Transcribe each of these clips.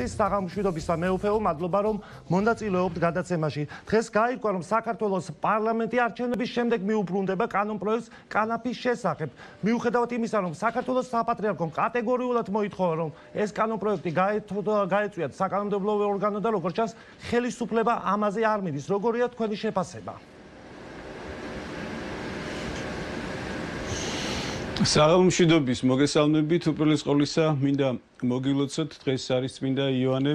საღამოშვიდობის მეუფეო, მადლობა რომ მონაწილეობთ გადაცემაში. დღეს გაირკვა რომ საქართველოს პარლამენტი არჩევნების შემდეგ მიუბრუნდება კანონპროექტს კანაფის შესახებ. მიუხედავად იმისა, რომ საქართველოს საპატრიარქომ კატეგორიულად მოითხოვა, რომ ეს კანონპროექტი გაეწვიათ საკანონმდებლო ორგანო და როგორც ჩანს, ხელისუფლება ამაზე არ მიდის. როგორია თქვენი შეფასება? საღამოშვიდობის მოგესალმებით, უპირველეს ყოვლისა მინდა მოგილოცოთ დღეს არის წმინდა იოანე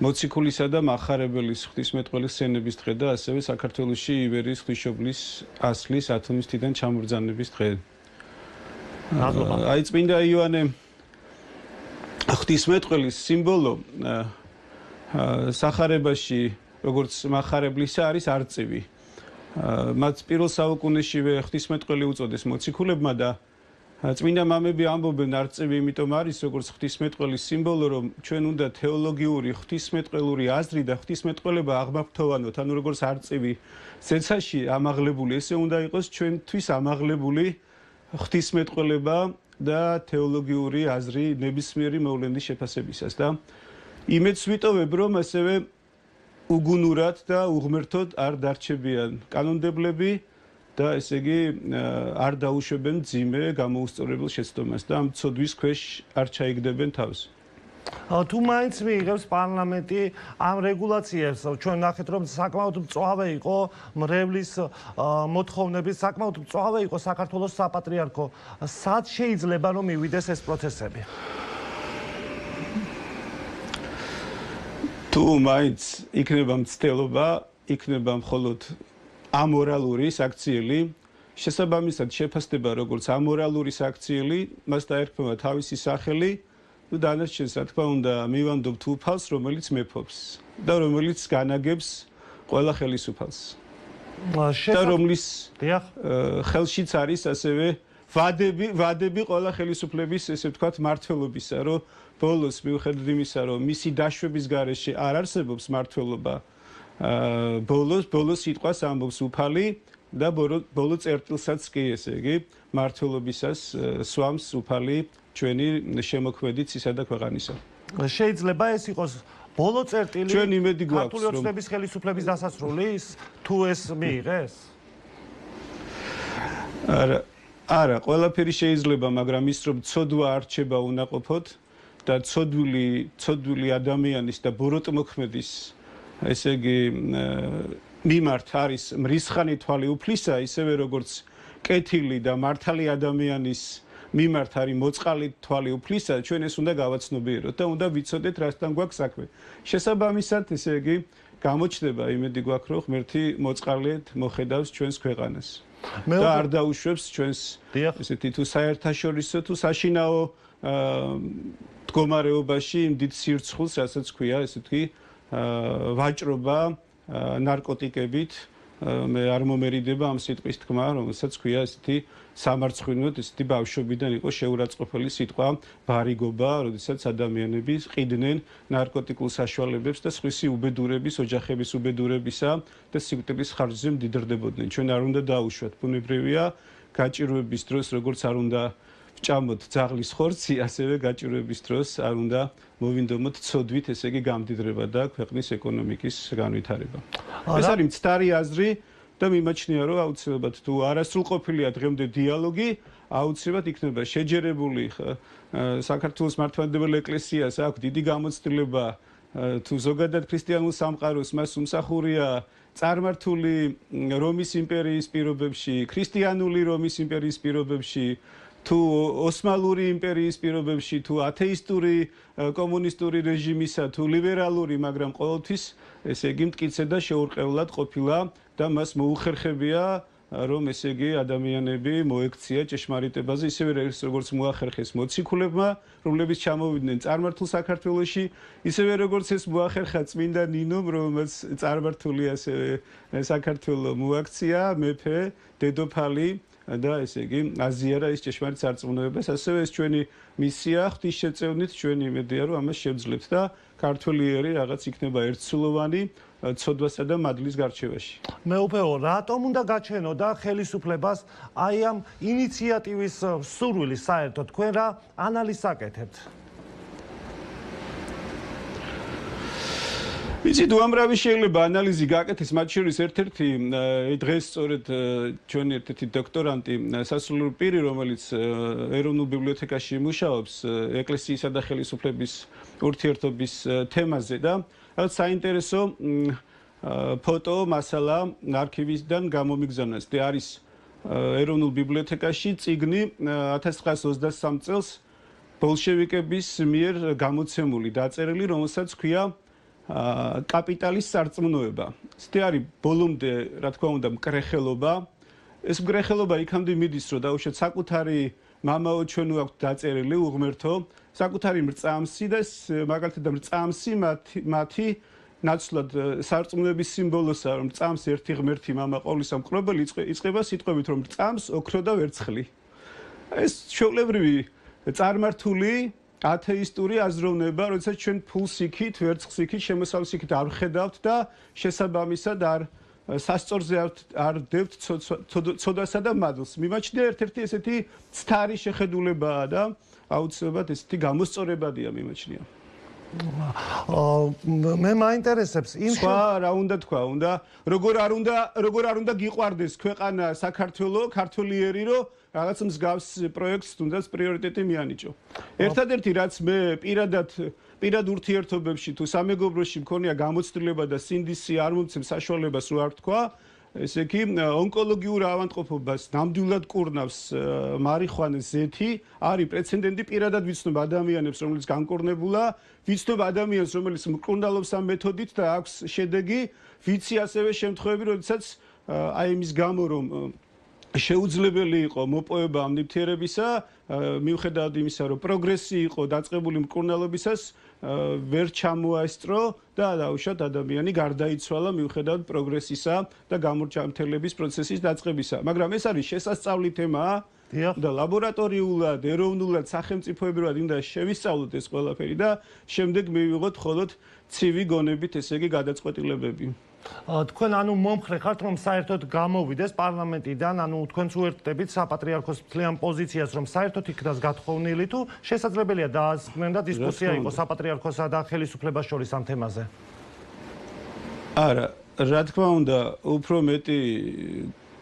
მოციქულისა და მახარებელის ღვთისმეტყველის სენების დღე და ასევე საქართველოში ივერიის ღვთისმშობლის ასლის ათონისთიდან ჩამობრძანების დღე. აი წმინდა იოანე ღვთისმეტყველის სიმბოლო სახარებაში როგორც მახარებლისა არის არწივი. მათ პირველ საუკუნეშივე ღვთისმეტყველი უწოდეს მოციქულებმა და წმინდა მამები ამბობენ არწივი იმიტომ არის როგორც ღვთისმეტყველის სიმბოლო რომ ჩვენ უნდა თეოლოგიური ღვთისმეტყველური აზრი და ღვთისმეტყველება აღმაფრთოვანოთ ანუ როგორც არწივი ზეცაში ამაღლებული ესე უნდა იყოს ჩვენთვის ამაღლებული ღვთისმეტყველება და თეოლოგიური აზრი ნებისმიერი მოვლენის შეფასებისას და იმედს ვიტოვებ რომ ასევე უგუნურად და უღმერთოდ არ დარჩებიან კანონმდებლები და ესე იგი არ დაუშვებენ ძიმე გამოუსწორებელ შეცდომას და ამ ცოდვის ქვეშ არ ჩაიგდებენ თავს. თუ მაინც მიიღებს პარლამენტი ამ რეგულაციებს, ჩვენ ნახეთ რომ საკმაოდ მწვავე იყო მრევლის მოთხოვნების, საკმაოდ მწვავე იყო საქართველოს საპატრიარქო. სად შეიძლება რომ მივიდეს ეს პროცესები? თუ მაინც იქნება მცდელობა, იქნება მხოლოდ ამორალური საქციელი, შესაბამისად შეფასდება როგორც ამორალური საქციელი, მას დაერქმევა თავისი სახელი, ну დანარჩენს რა თქმა უნდა მივანდობთ უფალს, რომელიც მეფობს და რომელიც განაგებს ყველა ხელისუფალს. და რომლის ხელშიც არის ასევე ვადები ყველა ხელისუფლების, ესე ვთქვათ, მმართველობისა, რომ ბოლოს მიუხედავად იმისა, რომ მისი დაშვების გარეშე არ არსებობს მმართველობა, ბოლოს სიტყვას ამბობს უფალი და ბოლო წერტილსაც კი ესე იგი მმართველობისას სვამს უფალი ჩვენი შემოქმედი ცისა და ქვეყანისა. შეიძლება ეს იყოს ბოლო წერტილი ჩვენ იმედი გვაქვს ქართული ოცნების ხელისუფლების დასასრულის თუ ეს მიიღეს? არა, ყველაფერი შეიძლება, მაგრამ ის რომ ცოდვა არჩება უნაყოფოდ და ცოდვილი ადამიანის და ბოროტმოქმედის ესე იგი მიმართ არის მრისხანი თვალი უფლისა, ისევე როგორც კეთილი და მართალი ადამიანის მიმართ არის მოწყალი თვალი უფლისა, ჩვენ ეს უნდა გავაცნობიეროთ და უნდა ვიცოდეთ რასთან გვაქვს საქმე. შესაბამისად, ესე იგი გამოჩნდება იმედი გვაქვს, რომ ღმერთი მოწყალედ მოხედავს ჩვენს ქვეყანას. და არ დაუშვებს ჩვენს ესეთი თუ საერთაშორისო თუ საშინაო მდგომარეობაში იმ დიდ სირცხულს, რასაც ქვია, ესე თქვი, ვაჭრობა ნარკოტიკებით, მე არ მომერიდება ამ სიტყვის თქმა, რომელსაც ქვია ესეთი სამარცხვინოდ, ესეთი ბავშვობიდან იყო შეურაცხყოფელი სიტყვა ბარიგობა, როდესაც ადამიანები ყიდნენ ნარკოტიკულ საშუალებებს და სხვისი უბედურების, ოჯახების უბედურებისა და სიკვდილის ხარჯზე მდიდრდებოდნენ. ჩვენ არ უნდა დაუშვათ, ბუნებრივია გაჭირვების დროს, როგორც არ უნდა ვჭამოთ ძაღლის ხორცი, ასევე გაჭირვების დროს არ უნდა მოვინდომოთ ცოდვით, ესე იგი გამდიდრება და ქვეყნის ეკონომიკის განვითარება. ეს არის მცდარი აზრი და მიმაჩნია, რომ აუცილებლად თუ არასრულყოფილია დღემდე დიალოგი, აუცილებლად იქნება შეჯერებული საქართველოს მართლმადიდებელ ეკლესიას აქვს დიდი გამოცდილება თუ ზოგადად ქრისტიანულ სამყაროს მას უმსახურია წარმართული რომის იმპერიის პირობებში, ქრისტიანული რომის იმპერიის პირობებში თუ ოსმალური იმპერიის პირობებში, თუ ათეისტური კომუნისტური რეჟიმისა, თუ ლიბერალური, მაგრამ ყოველთვის ესე იგი მტკიცე და შეურყევლად ყოფილა და მას მოუხერხებია რომ ესე იგი ადამიანები მოექცია ჭეშმარიტებაზე, ისევე როგორც მოახერხეს მოციქულებმა, რომლებიც ჩამოვიდნენ წარმართულ საქართველოში, ისევე როგორც ეს მოახერხა წმინდა ნინომ, რომელსაც წარმართული ასევე საქართველო მოაქცია, მეფე, დედოფალი და ესე იგი აზიარა ის ჭეშმარიტ სარწმუნოებას, ასევე ეს ჩვენი მისია ღვთის შეწევნით ჩვენი იმედია რომ ამას შევძლებთ და ქართველი ერი რაღაც იქნება ერთსულოვანი ცოდვასა და მადლის გარჩევაში. მეუფეო, რატომ უნდა გაჩენოდა ხელისუფლებას აი ამ ინიციატივის სურვილი საერთოდ თქვენ რა ანალიზს აკეთებთ? იცით, უამრავი შეიძლება ანალიზი გააკეთეს, მათ შორის ერთ-ერთი დღეს სწორედ ჩვენი ერთ-ერთი დოქტორანტი, სასულიერო პირი, რომელიც ეროვნულ ბიბლიოთეკაში მუშაობს, ეკლესიისა და ხელისუფლების ურთიერთობის თემაზე და რაღაც საინტერესო ფოტო მასალა არქივიდან გამომიგზავნეს. და არის ეროვნულ ბიბლიოთეკაში წიგნი 1923 წელს ბოლშევიკების მიერ გამოცემული დაწერილი, რომელსაც ქვია კაპიტალის სარწმუნოება. ეს არის ბოლომდე, რა თქმა უნდა, მკრეხელობა. ეს მკრეხელობა იქამდე მიდის, რომ დაუშვათ საკუთარი მამაო ჩვენო აქვს დაწერილი უღმერთო, საკუთარი მრწამსი და მაგალითად მრწამსი მათი ნაცვლად სარწმუნოების სიმბოლოსაა, რომ მრწამს ერთი ღმერთი მამა ყოვლისა მკვლებელი იწყება სიტყვებით, რომ მრწამს ოქრო და ვერცხლი. ეს ჩვეულებრივი წარმართული ათეისტური აზროვნება, როდესაც ჩვენ ფულს იქით, ვერცხლს იქით, შემოსავალს იქით არ ვხედავთ და შესაბამისად არ სასწორზე არ დებთ ცოდვასა და მადლს. მიმაჩნია ერთ-ერთი ესეთი ცთარი შეხედულებაა და აუცილებლად ესეთი გამოსწორებადია მიმაჩნია. მე მაინტერესებს იმ სხვა რა უნდა თქვა, როგორ არ უნდა გიყვარდეს ქვეყანა საქართველო, ქართველიერი, რომ რაღაც მსგავს პროექტს თუნდაც პრიორიტეტი მიანიჭო. ერთადერთი რაც მე პირად ურთიერთობებში თუ სამეგობროში მქონია გამოცდილება და სინდისი არ მომცემ საშუალებას რო არ თქვა, ესე იგი ონკოლოგიურ ავადმყოფობას ნამდვილად კურნავს მარიხვანის ზეთი, არის პრეცედენტი, პირადად ვიცნობ ადამიანებს, რომელიც განკურნებულა, ვიცნობ ადამიანს, რომელიც მკურნალობს ამ მეთოდით და აქვს შედეგი, ვიცი ასევე შემთხვევები, როდესაც აი იმის გამო რომ შეუძლებელი იყო მოპოვება ამ ნივთიერებისა, მიუხედავად იმისა, რომ პროგრესი იყო დაწყებული მკურნალობისას, ვერ ჩამოაესწრო და დაუშვათ ადამიანი გარდაიცვალა მიუხედავად პროგრესისა და გამორჩამთელების პროცესის დაწყებისა. მაგრამ ეს არის შესასწავლი თემა და ლაბორატორიულად, ეროვნულად, სახელმწიფოებრივად უნდა შევისწავლოთ ეს ყველაფერი და შემდეგ მივიღოთ მხოლოდ ცივი გონებით, ესე იგი გადაწყვეტილებები. თქვენ ანუ მომხრე ხართ, რომ საერთოდ გამოვიდეს პარლამენტიდან, ანუ თქვენც უერთდებით საპატრიარქოს მთლიან პოზიციას, რომ საერთოდ იქნას გათხოვნილი თუ შესაძლებელია დაასმენ და დისკუსია იყოს საპატრიარქოსა და ხელისუფლებას შორის ამ თემაზე? არა, რა თქმა უნდა, უფრო მეტი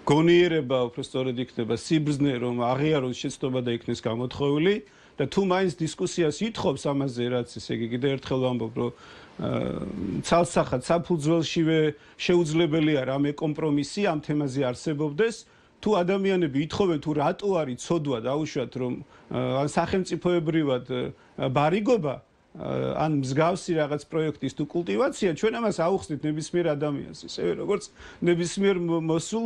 გონიერება უფრო სწორედ იქნება სიბრძნე, რომ აღიაროს შეცდომა და იქნეს გამოთხოვილი და თუ მაინც დისკუსიას ითხოვს ამაზე, რაც ესე იგი კიდევ ერთხელ ვამბობ, რომ ცალსახად საფუძველშივე შეუძლებელია რამე კომპრომისი ამ თემაზე არსებობდეს, თუ ადამიანები ითხოვენ თუ რატო არის ცოდვა დაუშვათ რომ ან სახელმწიფოებრივად ბარიგობა ან მსგავსი რაღაც პროექტის თუ კულტივაცია, ჩვენ ამას აუხსნით ნებისმიერ ადამიანს, ისევე როგორც ნებისმიერ მოსულ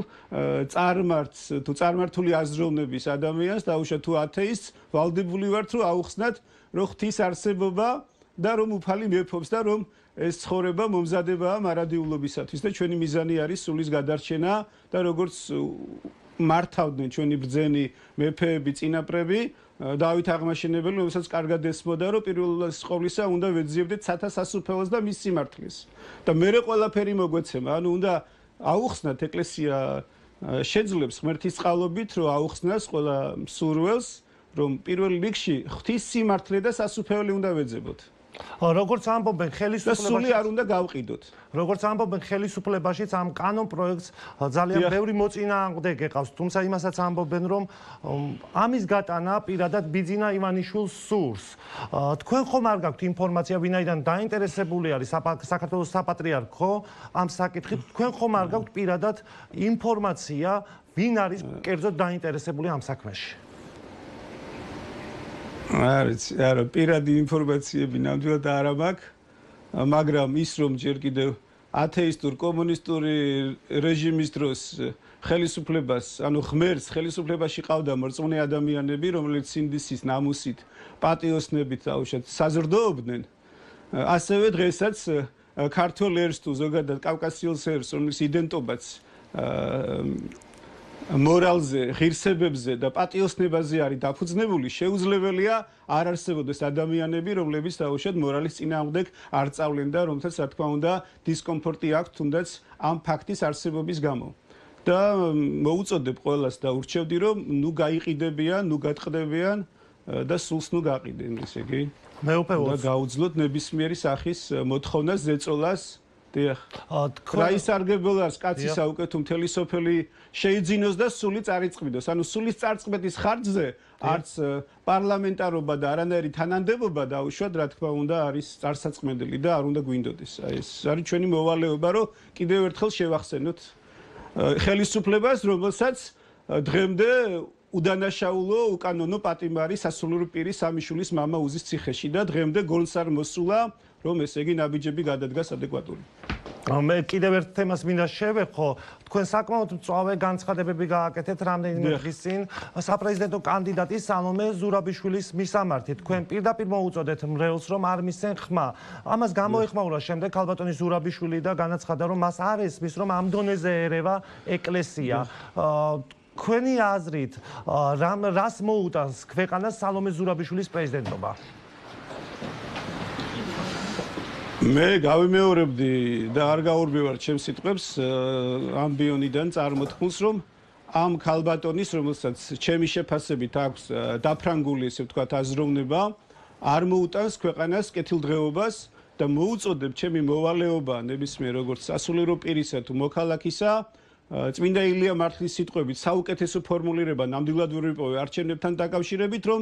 წარმართს თუ წარმართული აზროვნების ადამიანს, დაუშვათ თუ ათეისტს, ვალდებული ვართ რომ აუხსნათ რომ ღვთის არსებობა და რომ უფალი მეფობს და რომ ეს ცხოვრება მომზადებაა მარადიულობისათვის და ჩვენი მიზანი არის სულის გადარჩენა და როგორც მართავდნენ ჩვენი ბრძენი მეფეები, წინაპრები, დავით აღმაშენებელი, რომელსაც კარგად ესმოდა, რომ პირველ ყოვლისა უნდა ვეძიებდეთ ცათა სასუფეველს და მის სიმართლეს. და მერე ყველაფერი მოგვეცემა, ანუ უნდა აუხსნათ ეკლესია შეძლებს ღმერთის წყალობით, რომ აუხსნას ყველა მსურველს, რომ პირველ რიგში ღვთის სიმართლე და სასუფეველი უნდა ვეძებოთ. როგორც ამბობენ ხელისუფლებაში, სული არ უნდა გავყიდოთ. როგორც ამბობენ ხელისუფლებაშიც ამ კანონ პროექტს ძალიან ბევრი მოწინააღმდეგე ყავს, თუმცა იმასაც ამბობენ, რომ ამის გატანა პირადად ბიძინა ივანიშვილს სურს. თქვენ ხომ არ გაქვთ ინფორმაცია, ვინაიდან დაინტერესებული არის საქართველოს საპატრიარქო ამ საკითხით, თქვენ ხომ არ გაქვთ პირადად ინფორმაცია, ვინ არის კერძოდ დაინტერესებული ამ საქმეში? არა, პირადი ინფორმაციები ნამდვილად არ მაქვს, მაგრამ ის რომ ჯერ კიდევ ათეისტურ კომუნისტური რეჟიმის დროს ხელისუფლებას, ანუ ღმერთს ხელისუფლებაში ყავდა მორწმუნე ადამიანები, რომლებიც სინდისის ნამუსით, პატიოსნებით დაუშვათ საზრდოობდნენ, ასევე დღესაც ქართველ ერს თუ ზოგადად კავკასიელ ერს, რომლის იდენტობაც მორალზე, ღირსებებზე და პატიოსნებაზე არის დაფუძნებული, შეუძლებელია არ არსებობდეს ადამიანები, რომლებიც დაუშვათ მორალის წინააღმდეგ არ წავლენ და რომელთაც რა თქმა უნდა დისკომფორტი აქვთ თუნდაც ამ ფაქტის არსებობის გამო. და მოუწოდებ ყველას და ურჩევდი, რომ ნუ გაიყიდებიან, ნუ გატყდებიან და სულს ნუ გაყიდენ, ესე იგი. მე უპეულოდ და გაუძლოთ ნებისმიერი სახის მოთხოვნას, ზეწოლას დიახ. რა ისარგებლოს კაცისა უკვე თუ მთელი სოფელი შეიძინოს და სული წარიწყბიდოს. ანუ სულის წარწყბეთის ხარჯზე არც პარლამენტარობა და არანაირი თანამდებობა დაუშვათ, რა თქმა უნდა, არის წარსაწმენდელი და არ უნდა გვინდოდეს. აი ეს არის ჩვენი მოვალეობა, რომ კიდევ ერთხელ შევახსენოთ ხელისუფლებას, რომელსაც დღემდე უდანაშაულო უკანონო პატიმარი სასულური პირი სამიშვილის მამა უზის ციხეში და დღემდე გონს არ მოსულა, რომ ესე იგი ნაბიჯები გადადგას ადეკვატური. მე კიდევ ერთ თემას მინდა შევეხო, თქვენ საკმაოდ მწვავე განცხადებები გააკეთეთ რამდენიმე დღის წინ საპრეზიდენტო კანდიდატის სალომე ზურაბიშვილის მისამართით. თქვენ პირდაპირ მოუწოდეთ მრევლს, რომ არ მისცენ ხმა. ამას გამოეხმაურა შემდეგ ქალბატონი ზურაბიშვილი და განაცხადა, რომ მას არ ესმის, რომ ამ დონეზე ერევა ეკლესია. თქვენი აზრით, რას მოუტანს ქვეყანას სალომე ზურაბიშვილის პრეზიდენტობა? მე გავიმეორებდი და არ გაურბევარ ჩემს სიტყვებს ამბიონიდან წარმოთქმულს, რომ ამ ქალბატონის, რომელსაც ჩემი შეფასებით აქვს დაფრანგული, ესე ვთქვათ, აზროვნება, არ მოუტანს ქვეყანას კეთილდღეობას და მოუწოდებ ჩემი მოვალეობა ნებისმიერ როგორც სასულიერო პირისა თუ მოქალაქისა, წმინდა ილია მართლის სიტყვებით საუკეთესო ფორმულირება ნამდვილად ვერ ვიპოვე არჩევნებთან დაკავშირებით, რომ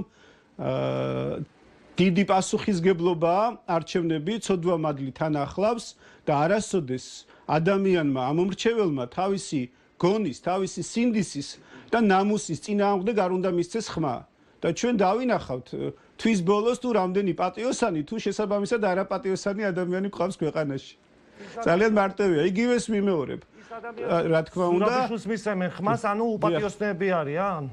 დიდი პასუხისგებლობაა არჩევნები, ცოდვამადლი თან ახლავს და არასოდეს ადამიანმა ამომრჩეველმა თავისი გონის, თავისი სინდისის და ნამუსის წინააღმდეგ არ უნდა მისცეს ხმა. და ჩვენ დავინახავთ თვის ბოლოს თუ რამდენი პატიოსანი თუ შესაბამისად არაპატიოსანი ადამიანი გვყავს ქვეყანაში. ძალიან მარტივია, იგივეს ვიმეორებ. რა თქმა უნდა, ზურაბიშვილს მისცემენ ხმას, ანუ უპატიოსნები არიან?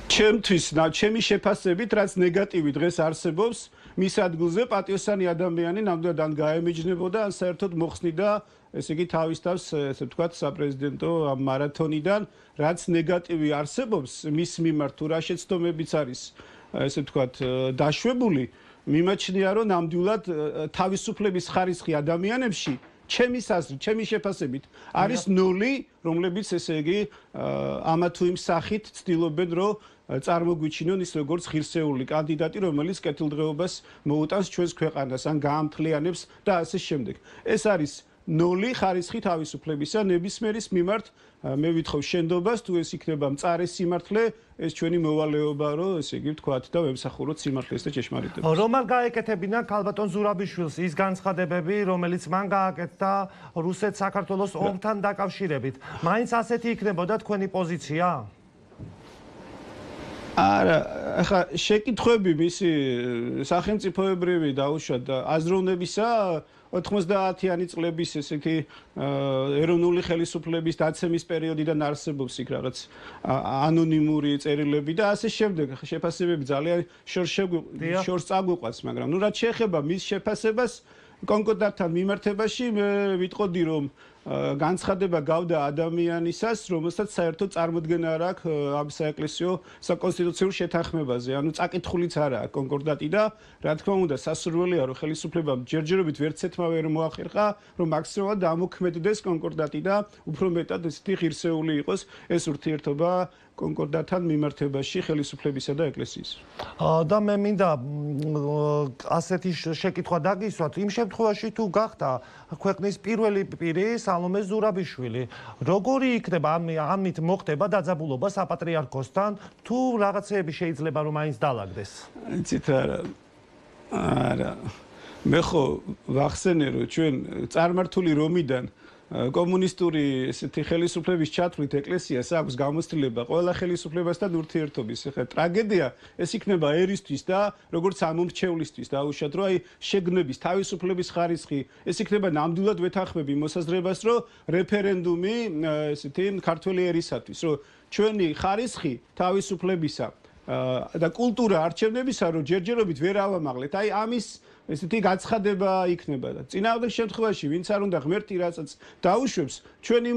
ჩემი შეფასებით, რაც ნეგატივი დღეს არსებობს, მის ადგილზე პატიოსანი ადამიანი ნამდვილად ან გაემიჯნებოდა, ან საერთოდ მოხსნიდა, ესე იგი თავის თავს, ესე ვთქვათ, საპრეზიდენტო მარათონიდან, რაც ნეგატივი არსებობს მის მიმართ თუ რა შეცდომებიც არის, ესე ვთქვათ, დაშვებული, მიმაჩნია, რომ ნამდვილად თავისუფლების ხარისხი ადამიანებში ჩემის აზრით, ჩემი შეფასებით არის ნული, რომლებიც ესე იგი ამა თუ იმ სახით ცდილობენ, რომ წარმოგვიჩინონ ის როგორც ღირსეული კანდიდატი, რომელიც კეთილდღეობას მოუტანს ჩვენს ქვეყანას, ან გაამთლიანებს და ასე შემდეგ. ეს არის ნული ხარისხი თავისუფლებისა ნებისმიერის მიმართ. მე ვითხოვ შენდობას, თუ ეს იქნება მწარე სიმართლე, ეს ჩვენი მოვალეობა, რომ ესე იგი ვთქვათ და ვემსახუროთ სიმართლეს და ჭეშმარიტებას. რომ არ გაეკეთებინა ქალბატონ ზურაბიშვილს ის განცხადებები, რომელიც მან გააკეთა რუსეთ-საქართველოს ომთან დაკავშირებით, მაინც ასეთი იქნებოდა თქვენი პოზიცია? არა, ახლა შეკითხვები მისი სახელმწიფოებრივი დაუშვათ და აზროვნებისა 90-იანი წლების ესეთი ეროვნული ხელისუფლების დაცემის პერიოდიდან არსებობს იქ რაღაც ანონიმური წერილები და ასე შემდეგ. შეფასებები ძალიან შორს წაგვიყვანს, მაგრამ ნუ რაც შეეხება მის შეფასებას კონკრეტთან მიმართებაში, მე ვიტყოდი, რომ განცხადება გავდა ადამიანისას, რომელსაც საერთოდ წარმოდგენა არ აქვს ამ საეკლესიო საკონსტიტუციურ შეთანხმებაზე. ანუ წაკითხულიც არა აქვს კონკორდატი და რა თქმა უნდა, სასურველია, რომ ხელისუფლებამ ჯერჯერობით ვერცერთმა ვერ მოახერხა, რომ მაქსიმალურად ამოქმედდეს კონკორდატი და უფრო მეტად ესეთი ღირსეული იყოს ეს ურთიერთობა კონკორდატთან მიმართებაში ხელისუფლებისა და ეკლესიის. და მე მინდა ასეთი შეკითხვა დაგისვათ, იმ შემთხვევაში თუ გახდა ქვეყნის პირველი პირი სალომე ზურაბიშვილი, როგორი იქნება ამით მოხდება დაძაბულობა საპატრიარქოსთან, თუ რაღაცეები შეიძლება რომ მაინც დაალაგდეს? იცით არა. მე ხო ვახსენე, რომ ჩვენ წარმართული რომიდან კომუნისტური ესეთი ხელისუფლების ჩათვლით ეკლესიას აქვს გამოცდილება ყველა ხელისუფლებასთან ურთიერთობის. ეხლა ტრაგედია ეს იქნება ერისთვის და როგორც ამომრჩევლისთვის დაუშვათ, რომ აი შეგნების თავისუფლების ხარისხი ეს იქნება ნამდვილად ვეთანხმები მოსაზრებას, რომ რეფერენდუმი ესეთი ქართველი ერისათვის, რომ ჩვენი ხარისხი თავისუფლებისა და კულტურა არჩევნებისა, რომ ჯერჯერობით ვერ ავამაღლეთ. აი ამის ესეთი გაცხადება იქნება და წინააღმდეგ შემთხვევაში ვინც არ უნდა ღმერთი რასაც დაუშვებს, ჩვენი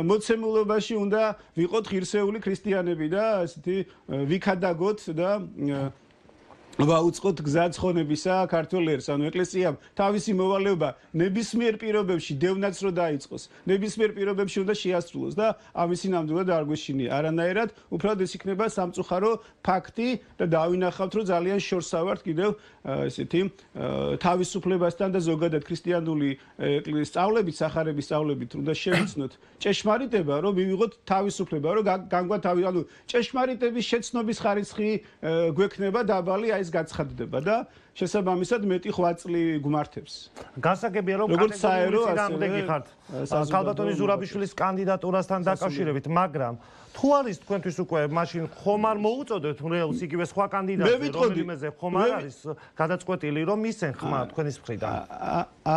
მოცემულობაში უნდა ვიყოთ ღირსეული ქრისტიანები და ესეთი ვიქადაგოთ და ვაუწყოთ გზაცხონებისა ქართულ ერს, ანუ ეკლესიამ თავისი მოვალეობა ნებისმიერ პირობებში დევნაც რო დაიწყოს, ნებისმიერ პირობებში უნდა შეასრულოს და ამისი ნამდვილად არ გვეშინია. არანაირად, უბრალოდ ეს იქნება სამწუხარო ფაქტი და დავინახავთ, რომ ძალიან შორსა ვართ კიდევ ესეთი თავისუფლებასთან და ზოგადად ქრისტიანული ეკლესიის სწავლებით, სახარების სწავლებით უნდა შევიცნოთ ჭეშმარიტება, რომ მივიღოთ თავისუფლება, რომ განგვათ ანუ ჭეშმარიტების შეცნობის ხარისხი გვექნება დაბალი ეს გაცხადდება და შესაბამისად მეტი 8 წლი გვმართებს. გასაგებია რომ კატეგორიული ხართ ქალბატონი ზურაბიშვილის კანდიდატურასთან დაკავშირებით, მაგრამ თუ არის თქვენთვის უკვე მაშინ ხომ არ მოუწოდეთ რეალს იგივე სხვა კანდიდატზე რომელიმეზე ხომ არ არის გადაწყვეტილი რომ მისცენ ხმა თქვენის მხრიდან?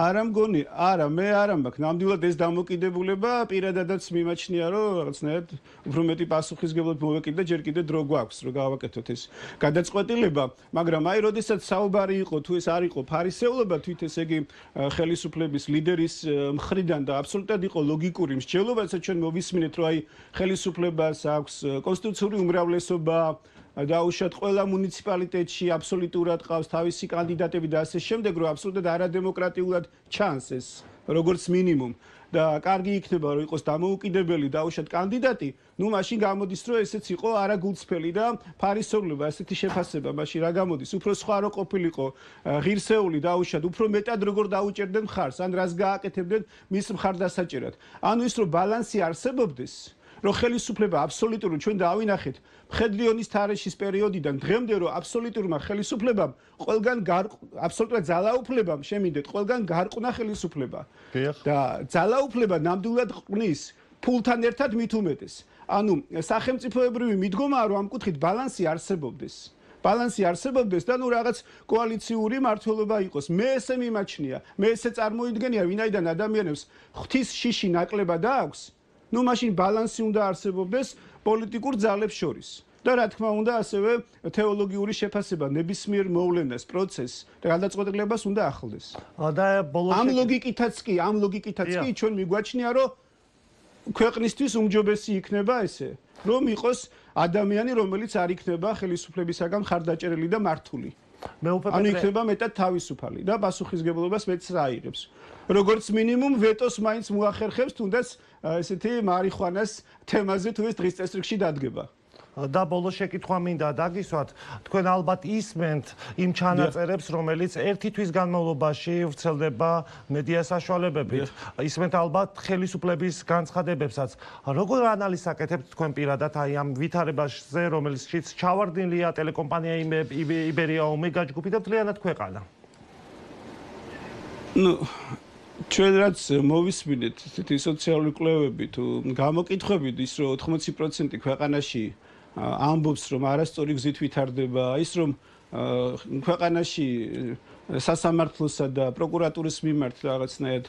არა მგონი, არა, მე არ მაქვს ნამდვილად ეს დამოკიდებულება პირადადაც მიმაჩნია რომ რაღაცნაირად უფრო მეტი პასუხისგებლად მოვეკიდე ჯერ კიდე დრო გვაქვს რომ გავაკეთოთ ეს გადაწყვეტილება, მაგრამ აი როდესაც საუბარი იყო თუ ეს არ იყო ფარისეულობა თვით ესე იგი ხელისუფლების ლიდერის მხრიდან და აბსოლუტურად იყო ლოგიკური მსჯელობა, რასაც ჩვენ მოვისმინეთ რომ აი ხელისუფლება აქვს კონსტიტუციური უმრავლესობა დაუშვათ ყველა მუნიციპალიტეტში აბსოლუტურად ყავს თავისი კანდიდატები და ასე შემდეგ, რომ აბსოლუტურად არადემოკრატიულად ჩანს ეს როგორც მინიმუმ და კარგი იქნება რომ იყოს დამოუკიდებელი დაუშვათ კანდიდატი, ну მაშინ გამოდის რომ ესეც იყო არაგულწრფელი და ფარისეულობა ესეთი შეფასება მაშინ რა გამოდის, უფრო სხვა რო ყოფილიყო ღირსეული დაუშვათ, უფრო მეტად როგორ დაუჭერდნენ მხარს, ან რას გააკეთებდნენ მის მხარდასაჭერად. ანუ ის რომ ბალანსი არსებობდეს რომ ხელისუფლება აბსოლუტური ჩვენ დავინახეთ მხედრიონის თარეშის პერიოდიდან დღემდე რომ აბსოლუტურმა ხელისუფლებამ ყველგან აბსოლუტურად ძალაუფლებამ შემინდეთ ყველგან გარყნა ხელისუფლება და ძალაუფლება ნამდვილად ყნის ფულთან ერთად მით უმეტეს. ანუ სახელმწიფოებრივი მიდგომაა რომ ამ კუთხით ბალანსი არსებობდეს. ბალანსი არსებობდეს და ნუ რაღაც კოალიციური მართლობა იყოს. მე ესე მიმაჩნია, მე ესე წარმოიდგენია, ვინაიდან ადამიანებს ღვთის შიში ნაკლებად აქვს, ну მაშინ ბალანსი უნდა არსებობდეს პოლიტიკურ ძალებს შორის. და რა თქმა უნდა ასევე თეოლოგიური შეფასება ნებისმიერ მოვლენას, პროცესს და გადაწყვეტილებას უნდა ახლდეს. და ამ ლოგიკითაც კი ჩვენ მიგვაჩნია რომ ქვეყნისთვის უმჯობესი იქნება ესე, რომ იყოს ადამიანი, რომელიც არ იქნება ხელისუფლებისაგან ხარდაჭერილი და მართული. ანუ იქნება მეტად თავისუფალი და პასუხისგებლობას მეც აიღებს. როგორც მინიმუმ ვეტოს მაინც მოახერხებს თუნდაც ესეთი მარიხუანას თემაზე თუ ეს დღის წესრიგში დადგება. და ბოლოს შეკითხვა მინდა დაგისვათ, თქვენ ალბათ ისმენთ იმ ჩანაწერებს, რომელიც ერთი თვის განმავლობაში ვრცელდება მედია საშუალებებით. ისმენთ ალბათ ხელისუფლების განცხადებებსაც. როგორ ანალიზს აკეთებთ თქვენ პირადად აი ამ ვითარებაზე, რომელშიც ჩავარდნილია ტელეკომპანია იბერია ომეგა ჯგუფი და მთლიანად ქვეყანა? ну ჩვენ რაც მოვისმინეთ ესეთი სოციალური კვლევები თუ გამოკითხვებით ის რომ 80% ქვეყანაში ამბობს რომ არასწორი გზით ვითარდება, ის რომ ქვეყანაში სასამართლოსა და პროკურატურის მიმართ რაღაცნაირად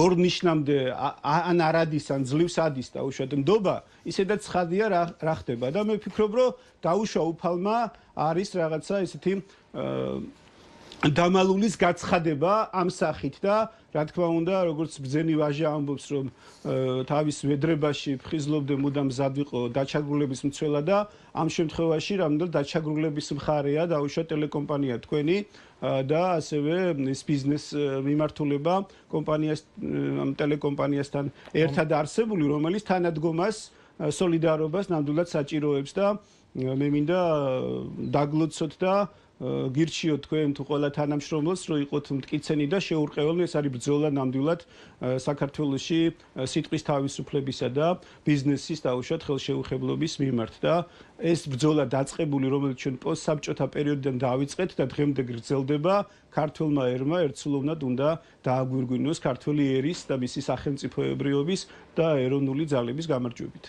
ორნიშნამდე ან არადის ან ძლივს ადის დაუშვათ ნდობა, ისედაც ცხადია რა ხდება და მე ვფიქრობ რომ დაუშვა უფალმა არის რაღაცა ესეთი დამალულის გაცხადება ამ სახით და რა თქმა უნდა როგორც ბრძენი ვაჟა ამბობს რომ თავის ვედრებაში ფხიზლობდე მუდამ მზად ვიყო დაჩაგრულების მცველა და ამ შემთხვევაში რამდენად დაჩაგრულების მხარეა დაუშვა ტელეკომპანია თქვენი და ასევე ეს ბიზნეს მიმართულება კომპანიას ამ ტელეკომპანიასთან ერთად არსებული რომელიც თანადგომას სოლიდარობას ნამდვილად საჭიროებს და მე მინდა დაგლოცოთ და გირჩიოთ თქვენ თუ ყველა თანამშრომლოს რომ იყოთ მტკიცენი და შეურყეველი ეს არის ბრძოლა ნამდვილად საქართველოში სიტყვის თავისუფლებისა და ბიზნესის დაუშვათ ხელშეუხებლობის მიმართ და ეს ბრძოლა დაწყებული რომელიც ჩვენ პოსტსაბჭოთა პერიოდიდან დავიწყეთ და დღემდე გრძელდება ქართულმა ერმა ერთსულოვნად უნდა დააგვირგვინოს ქართული ერის და მისი სახელმწიფოებრიობის და ეროვნული ძალების გამარჯვებით.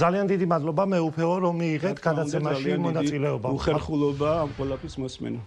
ძალიან დიდი მადლობა მე უფეო რომ მიიღეთ გადაცემაში მონაწილეობა. უხერხულობა ამ ყველაფრის მოსმენა.